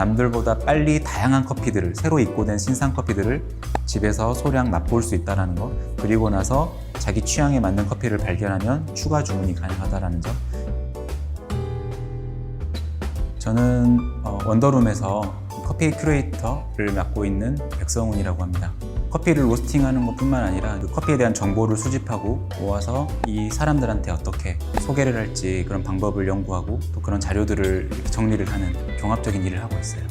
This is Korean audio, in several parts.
남들보다 빨리 다양한 커피들을, 새로 입고된 신상 커피들을 집에서 소량 맛볼 수 있다는 거, 그리고 나서 자기 취향에 맞는 커피를 발견하면 추가 주문이 가능하다는 점. 저는 원더룸에서 커피 큐레이터를 맡고 있는 백성훈이라고 합니다. 커피를 로스팅하는 것뿐만 아니라 그 커피에 대한 정보를 수집하고 모아서 이 사람들한테 어떻게 소개를 할지 그런 방법을 연구하고 또 그런 자료들을 이렇게 정리를 하는 종합적인 일을 하고 있어요.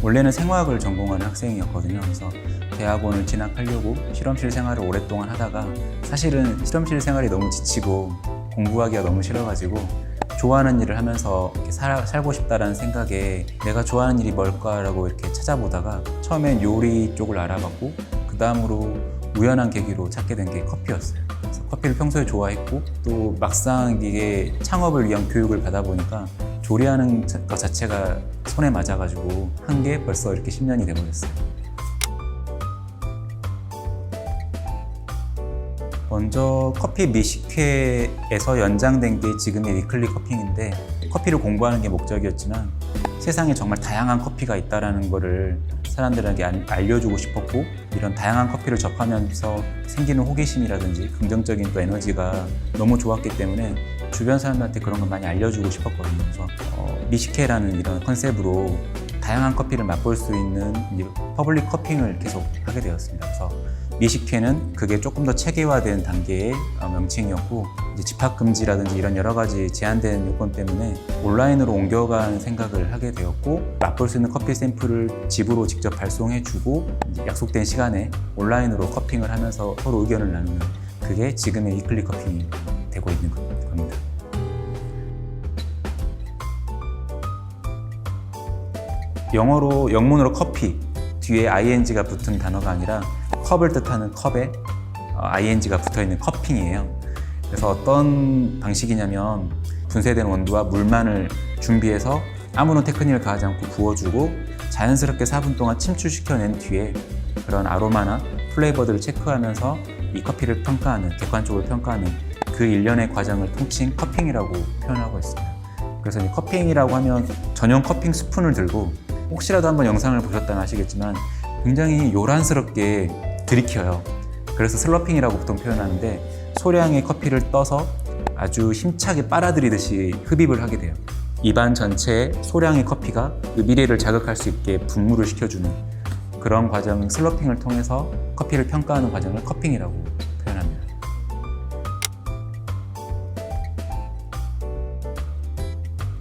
원래는 생화학을 전공하는 학생이었거든요. 그래서 대학원을 진학하려고 실험실 생활을 오랫동안 하다가 사실은 실험실 생활이 너무 지치고 공부하기가 너무 싫어가지고 좋아하는 일을 하면서 이렇게 살고 싶다라는 생각에 내가 좋아하는 일이 뭘까라고 이렇게 찾아보다가 처음엔 요리 쪽을 알아봤고 그 다음으로 우연한 계기로 찾게 된 게 커피였어요. 그래서 커피를 평소에 좋아했고 또 막상 이게 창업을 위한 교육을 받아보니까 조리하는 것 자체가 손에 맞아가지고 한 게 벌써 이렇게 10년이 돼버렸어요. 먼저 커피 미식회에서 연장된 게 지금의 위클리 커핑인데 커피를 공부하는 게 목적이었지만 세상에 정말 다양한 커피가 있다는 거를 사람들에게 알려주고 싶었고 이런 다양한 커피를 접하면서 생기는 호기심이라든지 긍정적인 또 에너지가 너무 좋았기 때문에 주변 사람들한테 그런 걸 많이 알려주고 싶었거든요. 그래서 미식회라는 이런 컨셉으로 다양한 커피를 맛볼 수 있는 퍼블릭 커핑을 계속 하게 되었습니다. 그래서 미식회는 그게 조금 더 체계화된 단계의 명칭이었고 이제 집합금지라든지 이런 여러 가지 제한된 요건 때문에 온라인으로 옮겨가는 생각을 하게 되었고 맛볼 수 있는 커피 샘플을 집으로 직접 발송해주고 이제 약속된 시간에 온라인으로 커핑을 하면서 서로 의견을 나누는 그게 지금의 위클리 커핑이 되고 있는 겁니다. 영어로 영문으로 커피 뒤에 ing가 붙은 단어가 아니라 컵을 뜻하는 컵에 ing가 붙어있는 커핑이에요. 그래서 어떤 방식이냐면 분쇄된 원두와 물만을 준비해서 아무런 테크닉을 가하지 않고 부어주고 자연스럽게 4분 동안 침출시켜낸 뒤에 그런 아로마나 플레이버들을 체크하면서 이 커피를 평가하는, 객관적으로 평가하는 그 일련의 과정을 통칭 커핑이라고 표현하고 있습니다. 그래서 이 커핑이라고 하면 전용 커핑 스푼을 들고 혹시라도 한번 영상을 보셨다면 아시겠지만 굉장히 요란스럽게 들이켜요. 그래서 슬러핑이라고 보통 표현하는데 소량의 커피를 떠서 아주 힘차게 빨아들이듯이 흡입을 하게 돼요. 입안 전체에 소량의 커피가 그 미래를 자극할 수 있게 분무를 시켜주는 그런 과정, 슬러핑을 통해서 커피를 평가하는 과정을 커핑이라고 표현합니다.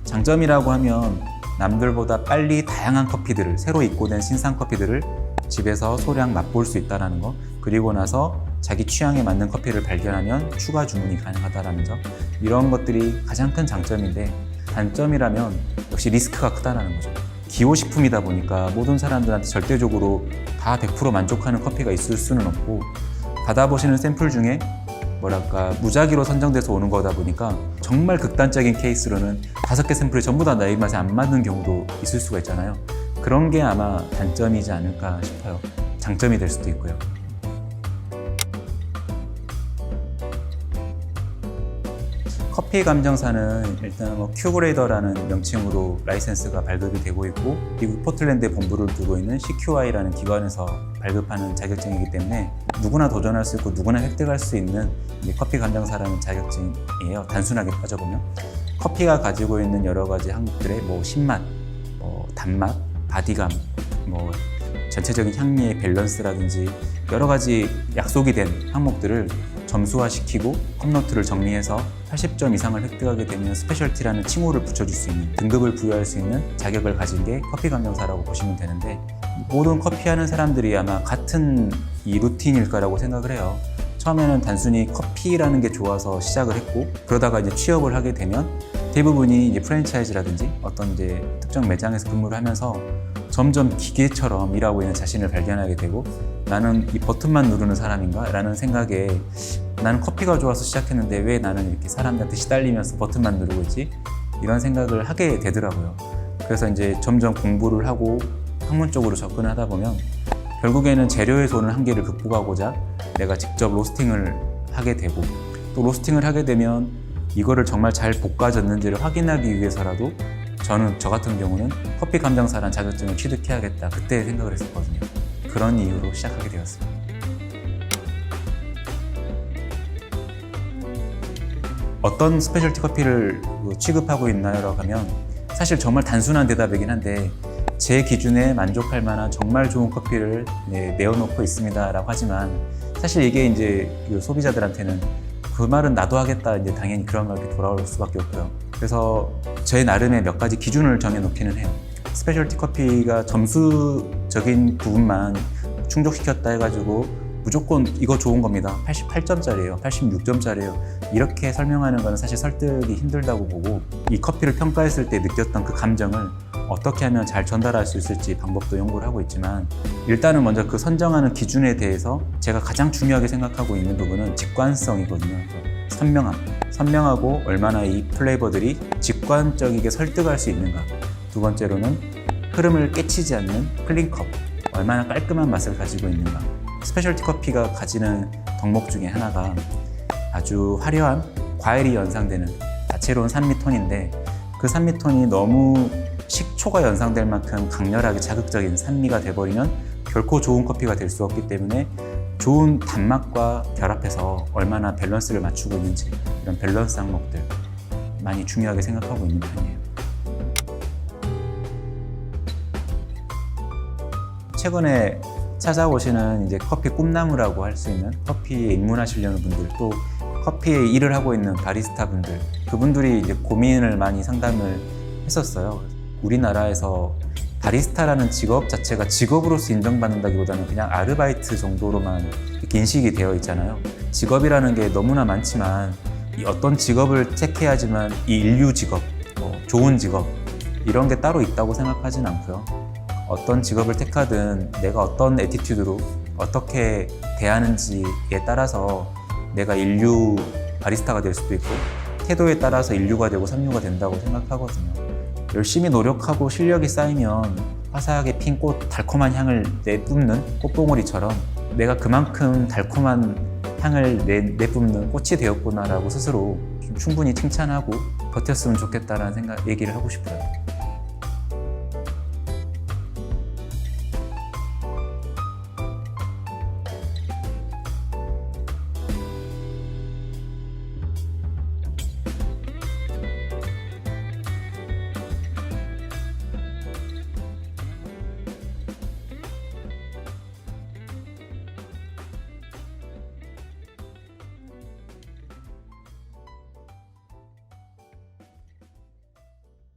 장점이라고 하면 남들보다 빨리 다양한 커피들을, 새로 입고된 신상 커피들을 집에서 소량 맛볼 수 있다는 거, 그리고 나서 자기 취향에 맞는 커피를 발견하면 추가 주문이 가능하다는 점, 이런 것들이 가장 큰 장점인데 단점이라면 역시 리스크가 크다는 거죠. 기호식품이다 보니까 모든 사람들한테 절대적으로 다 100% 만족하는 커피가 있을 수는 없고 받아보시는 샘플 중에 무작위로 선정돼서 오는 거다 보니까 정말 극단적인 케이스로는 5개 샘플이 전부 다 내 입맛에 안 맞는 경우도 있을 수가 있잖아요. 그런 게 아마 단점이지 않을까 싶어요. 장점이 될 수도 있고요. 커피 감정사는 일단 큐그레이더라는 명칭으로 라이센스가 발급이 되고 있고 미국 포틀랜드에 본부를 두고 있는 CQI라는 기관에서 발급하는 자격증이기 때문에 누구나 도전할 수 있고 누구나 획득할 수 있는 커피 감정사라는 자격증이에요. 단순하게 따져보면 커피가 가지고 있는 여러 가지 항목들의 신맛, 단맛, 바디감, 전체적인 향미의 밸런스라든지 여러 가지 약속이 된 항목들을 점수화시키고 컵노트를 정리해서 80점 이상을 획득하게 되면 스페셜티라는 칭호를 붙여줄 수 있는, 등급을 부여할 수 있는 자격을 가진 게 커피 감정사라고 보시면 되는데 모든 커피하는 사람들이 아마 같은 이 루틴일까라고 생각을 해요. 처음에는 단순히 커피라는 게 좋아서 시작을 했고 그러다가 이제 취업을 하게 되면 대부분이 이제 프랜차이즈라든지 어떤 이제 특정 매장에서 근무를 하면서 점점 기계처럼 일하고 있는 자신을 발견하게 되고 나는 이 버튼만 누르는 사람인가? 라는 생각에 나는 커피가 좋아서 시작했는데 왜 나는 이렇게 사람들한테 시달리면서 버튼만 누르고 있지? 이런 생각을 하게 되더라고요. 그래서 이제 점점 공부를 하고 학문적으로 접근을 하다 보면 결국에는 재료에서 오는 한계를 극복하고자 내가 직접 로스팅을 하게 되고 또 로스팅을 하게 되면 이거를 정말 잘 볶아졌는지를 확인하기 위해서라도 저 같은 경우는 커피 감정사란 자격증을 취득해야겠다, 그때 생각을 했었거든요. 그런 이유로 시작하게 되었습니다. 어떤 스페셜티 커피를 취급하고 있나요? 라고 하면 사실 정말 단순한 대답이긴 한데, 제 기준에 만족할 만한 정말 좋은 커피를 내어놓고 있습니다 라고 하지만, 사실 이게 이제 소비자들한테는 그 말은 나도 하겠다, 이제 당연히 그런 말이 돌아올 수밖에 없고요. 그래서 제 나름의 몇 가지 기준을 정해놓기는 해요. 스페셜티 커피가 점수적인 부분만 충족시켰다 해가지고 무조건 이거 좋은 겁니다, 88점짜리예요, 86점짜리예요, 이렇게 설명하는 거는 사실 설득이 힘들다고 보고, 이 커피를 평가했을 때 느꼈던 그 감정을 어떻게 하면 잘 전달할 수 있을지 방법도 연구를 하고 있지만, 일단은 먼저 그 선정하는 기준에 대해서 제가 가장 중요하게 생각하고 있는 부분은 직관성이거든요. 선명하고 얼마나 이 플레이버들이 직관적이게 설득할 수 있는가. 두 번째로는 흐름을 깨치지 않는 클린컵, 얼마나 깔끔한 맛을 가지고 있는가. 스페셜티 커피가 가지는 덕목 중에 하나가 아주 화려한 과일이 연상되는 다채로운 산미톤인데, 그 산미톤이 너무 식초가 연상될 만큼 강렬하게 자극적인 산미가 돼버리면 결코 좋은 커피가 될 수 없기 때문에, 좋은 단맛과 결합해서 얼마나 밸런스를 맞추고 있는지, 이런 밸런스 항목들 많이 중요하게 생각하고 있는 편이에요. 최근에 찾아오시는 이제 커피 꿈나무라고 할 수 있는, 커피에 입문하시려는 분들, 또 커피에 일을 하고 있는 바리스타 분들, 그분들이 이제 고민을 많이 상담을 했었어요. 우리나라에서 바리스타라는 직업 자체가 직업으로서 인정받는다기보다는 그냥 아르바이트 정도로만 이렇게 인식이 되어 있잖아요. 직업이라는 게 너무나 많지만, 이 어떤 직업을 택해야지만 이 인류 직업, 좋은 직업, 이런 게 따로 있다고 생각하진 않고요. 어떤 직업을 택하든 내가 어떤 애티튜드로 어떻게 대하는지에 따라서 내가 인류 바리스타가 될 수도 있고, 태도에 따라서 인류가 되고 삼류가 된다고 생각하거든요. 열심히 노력하고 실력이 쌓이면 화사하게 핀 꽃, 달콤한 향을 내뿜는 꽃봉오리처럼 내가 그만큼 달콤한 향을 내뿜는 꽃이 되었구나라고 스스로 좀 충분히 칭찬하고 버텼으면 좋겠다라는 얘기를 하고 싶어요.